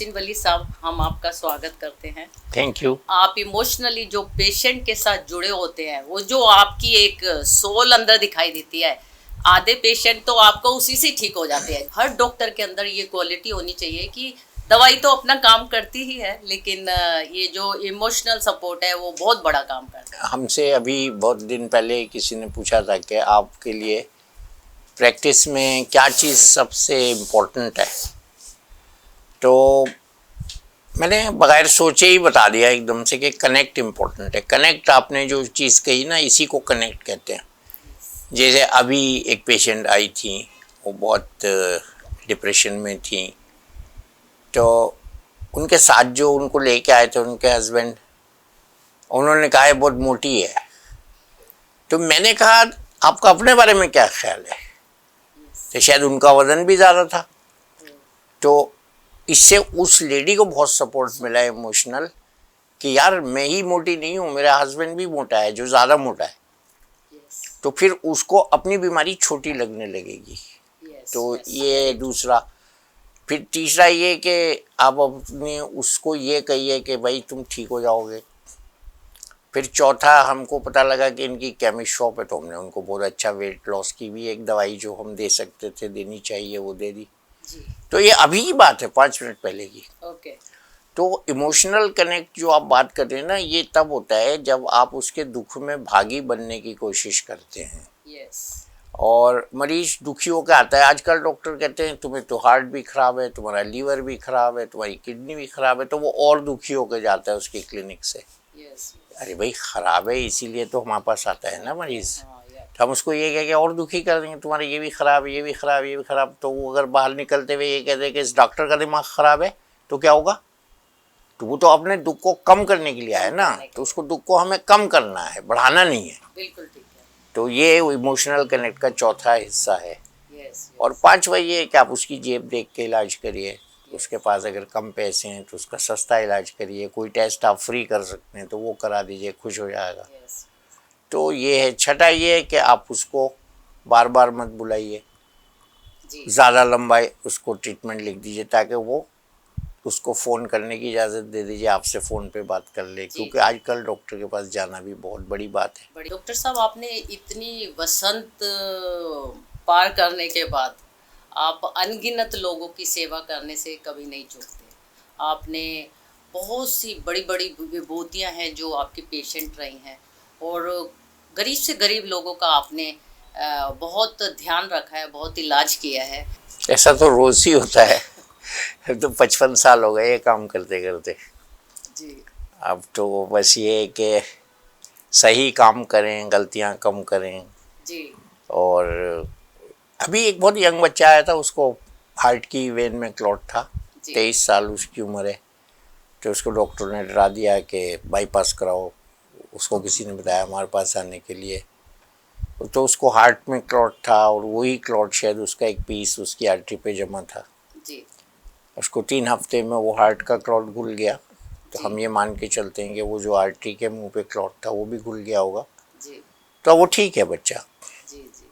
मोहसिन वली साहब, हम आपका स्वागत करते हैं। Thank you. आप इमोशनली जो पेशेंट के साथ जुड़े होते हैं, वो जो आपकी एक सोल अंदर दिखाई देती है, आधे पेशेंट तो आपको उसी से ठीक हो जाते हैं। हर डॉक्टर के अंदर ये क्वालिटी होनी चाहिए कि दवाई तो अपना काम करती ही है, लेकिन ये जो इमोशनल सपोर्ट है वो बहुत बड़ा काम करता है। हमसे अभी बहुत दिन पहले किसी ने पूछा था कि आपके लिए प्रैक्टिस में क्या चीज़ सबसे इम्पोर्टेंट है, तो मैंने बगैर सोचे ही बता दिया एकदम से कि कनेक्ट इम्पोर्टेंट है। कनेक्ट, आपने जो चीज़ कही ना, इसी को कनेक्ट कहते हैं। जैसे अभी एक पेशेंट आई थी, वो बहुत डिप्रेशन में थी, तो उनके साथ जो उनको लेके आए थे उनके हस्बैंड, उन्होंने कहा है बहुत मोटी है। तो मैंने कहा आपका अपने बारे में क्या ख्याल है, तो शायद उनका वज़न भी ज़्यादा था। तो इससे उस लेडी को बहुत सपोर्ट मिला इमोशनल कि यार मैं ही मोटी नहीं हूँ, मेरा हस्बैंड भी मोटा है, जो ज़्यादा मोटा है। तो फिर उसको अपनी बीमारी छोटी लगने लगेगी। तो ये दूसरा। फिर तीसरा ये कि आप अपने उसको ये कहिए कि भाई तुम ठीक हो जाओगे। फिर चौथा, हमको पता लगा कि इनकी केमिस्ट शॉप है, तो हमने उनको बहुत अच्छा वेट लॉस की भी एक दवाई जो हम दे सकते थे, देनी चाहिए, वो दे दी। तो ये अभी की बात है, 5 मिनट पहले की। ओके। तो इमोशनल कनेक्ट जो आप बात कर रहे हैं ना, ये तब होता है जब आप उसके दुख में भागी बनने की कोशिश करते हैं। और मरीज दुखी होकर आता है। आजकल डॉक्टर कहते हैं तुम्हें तो हार्ट भी खराब है, तुम्हारा लीवर भी खराब है, तुम्हारी किडनी भी खराब है, तो वो और दुखी होकर जाता है उसके क्लिनिक से। अरे भाई, खराब है इसीलिए तो हमारे पास आता है ना मरीज। तो हम उसको ये कह के और दुखी कर देंगे, तुम्हारा ये भी खराब है, ये भी खराब, ये भी खराब। तो वो अगर बाहर निकलते हुए ये कहते हैं कि इस डॉक्टर का दिमाग खराब है, तो क्या होगा? तो वो तो अपने दुख को कम करने के लिए आया ना, तो उसको दुख को हमें कम करना है, बढ़ाना नहीं है। बिल्कुल ठीक है। तो ये इमोशनल कनेक्ट का चौथा हिस्सा है। और पांचवा ये है कि आप उसकी जेब देख के इलाज करिए। उसके पास अगर कम पैसे हैं तो उसका सस्ता इलाज करिए। कोई टेस्ट आप फ्री कर सकते हैं तो वो करा दीजिए, खुश हो जाएगा। तो ये है। छठा ये है कि आप उसको बार बार मत बुलाइए, ज़्यादा लंबा उसको ट्रीटमेंट लिख दीजिए, ताकि वो उसको फ़ोन करने की इजाज़त दे दीजिए, आपसे फ़ोन पे बात कर ले, क्योंकि आजकल डॉक्टर के पास जाना भी बहुत बड़ी बात है। डॉक्टर साहब, आपने इतनी वसंत पार करने के बाद आप अनगिनत लोगों की सेवा करने से कभी नहीं चूकते। आपने बहुत सी बड़ी बड़ी विभूतियाँ हैं जो आपके पेशेंट रही हैं, और गरीब से गरीब लोगों का आपने बहुत ध्यान रखा है, बहुत इलाज किया है। ऐसा तो रोज़ ही होता है। तो 55 साल हो गए ये काम करते करते जी। अब तो बस ये है कि सही काम करें, गलतियां कम करें जी। और अभी एक बहुत यंग बच्चा आया था, उसको हार्ट की वेन में क्लॉट था, 23 साल उसकी उम्र है। तो उसको डॉक्टर ने डरा दिया कि बाईपास कराओ। उसको किसी ने बताया हमारे पास आने के लिए। तो उसको हार्ट में क्लॉट था, और वही क्लॉट शायद उसका एक पीस उसकी आर्टरी पे जमा था जी। उसको 3 हफ्ते में वो हार्ट का क्लॉट घुल गया। तो हम ये मान के चलते हैं कि वो जो आर्टरी के मुंह पे क्लॉट था वो भी घुल गया होगा जी। तो वो ठीक है बच्चा। जी जी।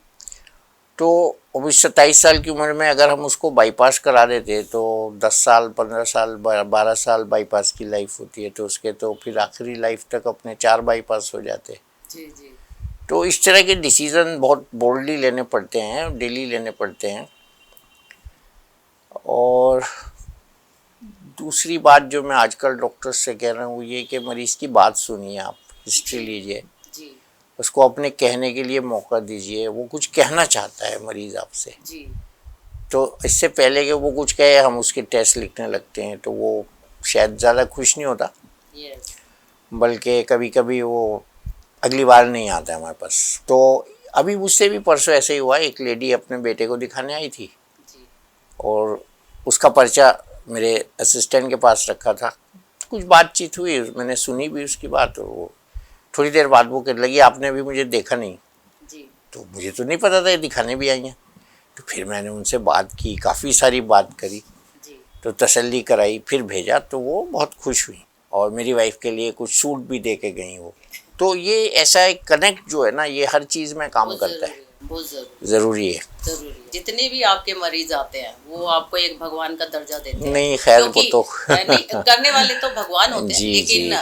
तो अभी 27 साल की उम्र में अगर हम उसको बाईपास करा देते तो 10 साल 15 साल 12 साल बाईपास की लाइफ होती है, तो उसके तो फिर आखिरी लाइफ तक अपने 4 बाईपास हो जाते। जी जी। तो इस तरह के डिसीज़न बहुत बोल्डली लेने पड़ते हैं, डेली लेने पड़ते हैं। और दूसरी बात जो मैं आजकल डॉक्टर से कह रहा हूँ वो ये कि मरीज़ की बात सुनिए, आप हिस्ट्री लीजिए, उसको अपने कहने के लिए मौका दीजिए। वो कुछ कहना चाहता है मरीज़ आपसे, तो इससे पहले कि वो कुछ कहे हम उसके टेस्ट लिखने लगते हैं, तो वो शायद ज़्यादा खुश नहीं होता, बल्कि कभी कभी वो अगली बार नहीं आता है हमारे पास। तो अभी मुझसे भी परसों ऐसे ही हुआ, एक लेडी अपने बेटे को दिखाने आई थी और उसका पर्चा मेरे असिस्टेंट के पास रखा था। कुछ बातचीत हुई, मैंने सुनी भी उसकी बात, और वो थोड़ी देर बाद वो कहने लगी आपने अभी मुझे देखा नहीं। तो मुझे तो नहीं पता था ये दिखाने भी आई हैं। तो फिर मैंने उनसे बात की, काफ़ी सारी बात करी, तो तसल्ली कराई, फिर भेजा, तो वो बहुत खुश हुई और मेरी वाइफ के लिए कुछ सूट भी दे के गई वो। तो ये ऐसा एक कनेक्ट जो है ना, ये हर चीज़ में काम करता है। बहुत जरूरी ज़रूरी है। जरूरी है। जितने भी आपके मरीज आते हैं वो आपको एक भगवान का दर्जा देते हैं, नहीं खैर वो क्योंकि तो नहीं, करने वाले तो भगवान होते हैं, जी लेकिन जी।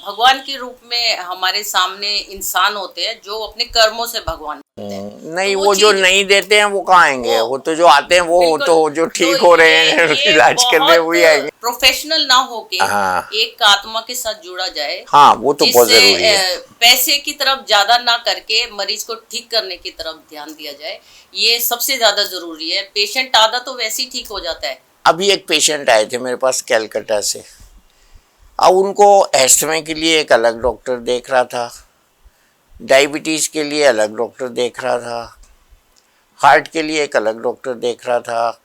भगवान के रूप में हमारे सामने इंसान होते हैं जो अपने कर्मों से भगवान होते हैं। तो नहीं वो वो जो चीज नहीं देते हैं वो कहाँ आएंगे, वो वो तो जो आते हैं वो बिल्कुल। तो जो तो ठीक हो रहे हैं ये इलाज करने बहुत वही आएंगे। प्रोफेशनल ना होके हाँ एक आत्मा के साथ जुड़ा जाए, हाँ वो तो बहुत जिससे ज़रूरी है। पैसे की तरफ ज्यादा ना करके मरीज को ठीक करने की तरफ ध्यान दिया जाए, ये सबसे ज्यादा जरूरी है। पेशेंट आधा तो वैसे ही ठीक हो जाता है। अभी एक पेशेंट आए थे मेरे पास कैलकाटा से। अब उनको एस्थमा के लिए एक अलग डॉक्टर देख रहा था, डायबिटीज़ के लिए अलग डॉक्टर देख रहा था, हार्ट के लिए एक अलग डॉक्टर देख रहा था,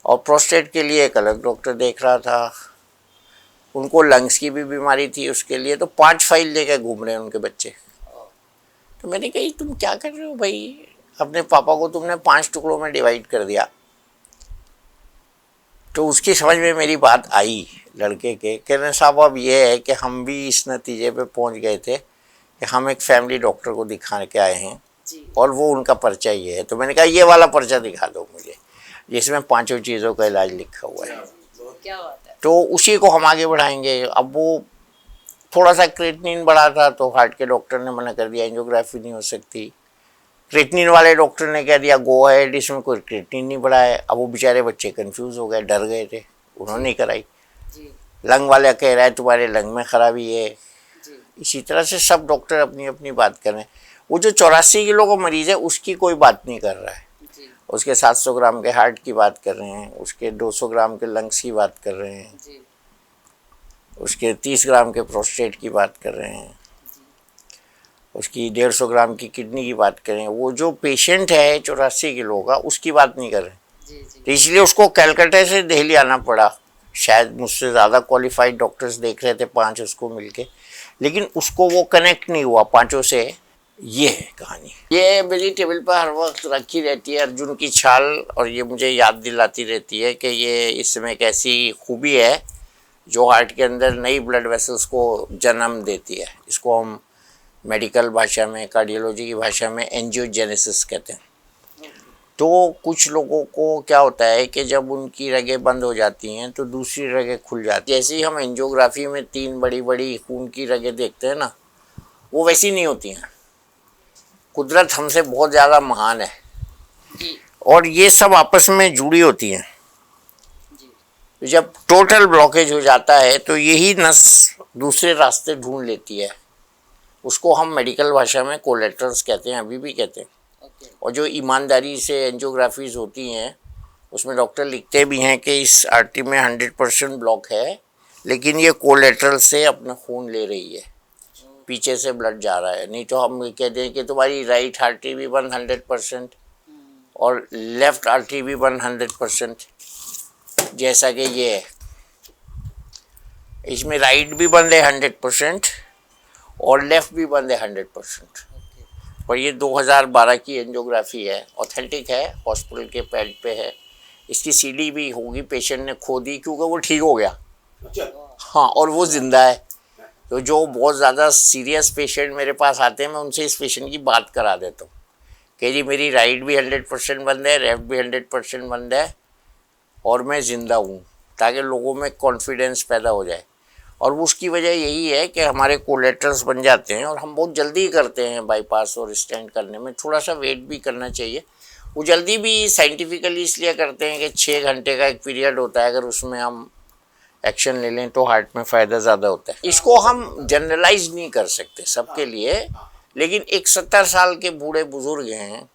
और प्रोस्टेट के लिए एक अलग डॉक्टर देख रहा था। उनको लंग्स की भी बीमारी थी, उसके लिए तो 5 फाइल लेकर घूम रहे हैं उनके बच्चे। तो मैंने कही तुम क्या कर रहे हो भाई, अपने पापा को तुमने 5 टुकड़ों में डिवाइड कर दिया। तो उसकी समझ में मेरी बात आई लड़के के, कहने साहब अब ये है कि हम भी इस नतीजे पे पहुंच गए थे कि हम एक फैमिली डॉक्टर को दिखा के आए हैं जी और वो उनका पर्चा ये है। तो मैंने कहा ये वाला पर्चा दिखा दो मुझे जिसमें 5 चीज़ों का इलाज लिखा हुआ है। क्या बात है। तो उसी को हम आगे बढ़ाएंगे। अब वो थोड़ा सा क्रेटनिन बढ़ा था तो हार्ट के डॉक्टर ने मना कर दिया, एंजियोग्राफी नहीं हो सकती। क्रेटनिन वाले डॉक्टर ने कह दिया गो अहेड, इसमें कोई क्रेटनिन नहीं बढ़ा है। अब वो बेचारे बच्चे कंफ्यूज हो गए, डर गए थे, उन्होंने नहीं कराई। जी लंग वाला कह रहा है तुम्हारे लंग में खराबी है। जी इसी तरह से सब डॉक्टर अपनी अपनी बात कर रहे हैं। वो जो 84 किलो का मरीज़ है उसकी कोई बात नहीं कर रहा है, जी उसके 700 ग्राम के हार्ट की बात कर रहे हैं, उसके 200 ग्राम के लंग्स की बात कर रहे हैं, जी उसके 30 ग्राम के प्रोस्टेट की बात कर रहे हैं, उसकी 150 ग्राम की किडनी की बात कर रहे हैं। वो जो पेशेंट है 84 किलो का उसकी बात नहीं कर रहे हैं। जी जी तो इसलिए उसको कलकत्ता से दिल्ली आना पड़ा। शायद मुझसे ज़्यादा क्वालिफाइड डॉक्टर्स देख रहे थे 5 उसको मिलके, लेकिन उसको वो कनेक्ट नहीं हुआ 5 से। ये है कहानी। ये मेरी टेबल पर हर वक्त रखी रहती है अर्जुन की छाल, और ये मुझे याद दिलाती रहती है कि ये इसमें एक ऐसी खूबी है जो हार्ट के अंदर नई ब्लड वेसल्स को जन्म देती है। इसको हम मेडिकल भाषा में, कार्डियोलॉजी की भाषा में एंजियोजेनेसिस कहते हैं। तो कुछ लोगों को क्या होता है कि जब उनकी रगें बंद हो जाती हैं तो दूसरी रगें खुल जाती हैं। जैसे ही हम एंजियोग्राफी में 3 बड़ी बड़ी खून की रगें देखते हैं ना, वो वैसी नहीं होती हैं। कुदरत हमसे बहुत ज़्यादा महान है जी और ये सब आपस में जुड़ी होती हैं। जी जब टोटल ब्लॉकेज हो जाता है तो यही नस दूसरे रास्ते ढूंढ लेती है। उसको हम मेडिकल भाषा में कोलेटरल्स कहते हैं, अभी भी कहते हैं। ओके और जो ईमानदारी से एंजियोग्राफीज होती हैं उसमें डॉक्टर लिखते भी हैं कि इस आर्टरी में 100% ब्लॉक है, लेकिन ये कोलेटरल से अपना खून ले रही है, पीछे से ब्लड जा रहा है। नहीं तो हम कहते हैं कि तुम्हारी राइट आर्टरी भी बंद 100% और लेफ्ट आर्टरी भी बंद 100%, जैसा कि ये है। इसमें राइट भी बंद है 100% और लेफ्ट भी बंद है 100%। पर ये 2012 की एंजियोग्राफी है, ऑथेंटिक है, हॉस्पिटल के पैड पे है। इसकी सीडी भी होगी, पेशेंट ने खो दी क्योंकि वो ठीक हो गया। हाँ, और वो जिंदा है। तो जो बहुत ज़्यादा सीरियस पेशेंट मेरे पास आते हैं मैं उनसे इस पेशेंट की बात करा देता हूँ कि जी मेरी राइट भी 100% बंद है, लेफ्ट भी 100% बंद है और मैं ज़िंदा हूँ, ताकि लोगों में कॉन्फिडेंस पैदा हो जाए। और उसकी वजह यही है कि हमारे कोलेटरल्स बन जाते हैं और हम बहुत जल्दी करते हैं बाईपास और स्टेंट करने में। थोड़ा सा वेट भी करना चाहिए। वो जल्दी भी साइंटिफिकली इसलिए करते हैं कि 6 घंटे का एक पीरियड होता है, अगर उसमें हम एक्शन ले लें तो हार्ट में फ़ायदा ज़्यादा होता है। इसको हम जनरलाइज नहीं कर सकते सबके लिए, लेकिन एक 70 साल के बूढ़े बुजुर्ग हैं,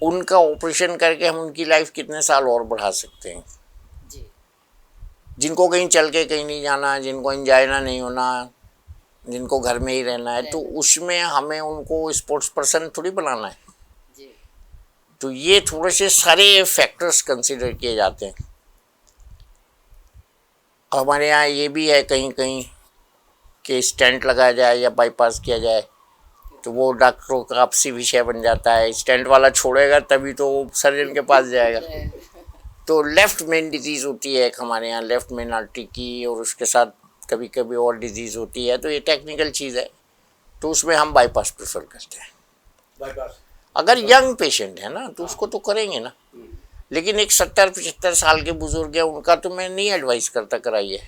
उनका ऑपरेशन करके हम उनकी लाइफ कितने साल और बढ़ा सकते हैं। जी जिनको कहीं चल के कहीं नहीं जाना, जिनको एंजाइना नहीं होना, जिनको घर में ही रहना है, तो उसमें हमें उनको स्पोर्ट्स पर्सन थोड़ी बनाना है। जी तो ये थोड़े से सारे फैक्टर्स कंसिडर किए जाते हैं। हमारे यहाँ ये भी है कहीं कहीं कि स्टेंट लगाया जाए या बाईपास किया जाए, तो वो डॉक्टरों का आपसी विषय बन जाता है। स्टेंट वाला छोड़ेगा तभी तो वो सर्जन के पास जाएगा। तो लेफ़्ट मेन डिजीज़ होती है एक हमारे यहाँ, लेफ़्ट मेन आर्टरी की, और उसके साथ कभी कभी और डिजीज़ होती है। तो ये टेक्निकल चीज़ है, तो उसमें हम बाईपास प्रेफर करते हैं। बाईपास। अगर यंग पेशेंट है ना तो उसको तो करेंगे ना, लेकिन एक 70-75 साल के बुजुर्ग है उनका तो मैं नहीं एडवाइस करता कराइए,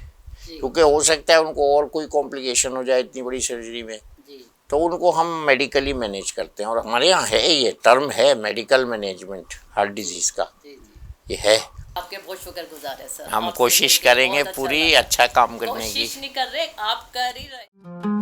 जी क्योंकि हो सकता है उनको और कोई कॉम्प्लिकेशन हो जाए इतनी बड़ी सर्जरी में, जी तो उनको हम मेडिकली मैनेज करते हैं। और हमारे यहाँ है, ये टर्म है मेडिकल मैनेजमेंट हार्ट डिजीज़ का, जी जी। ये है। आपके बहुत शुक्रगुजार है सर, हम आपसे कोशिश मिलके करेंगे बहुत अच्छा पूरी लगा। अच्छा काम करने की। कोशिश नहीं कर रहे, आप कर ही रहे।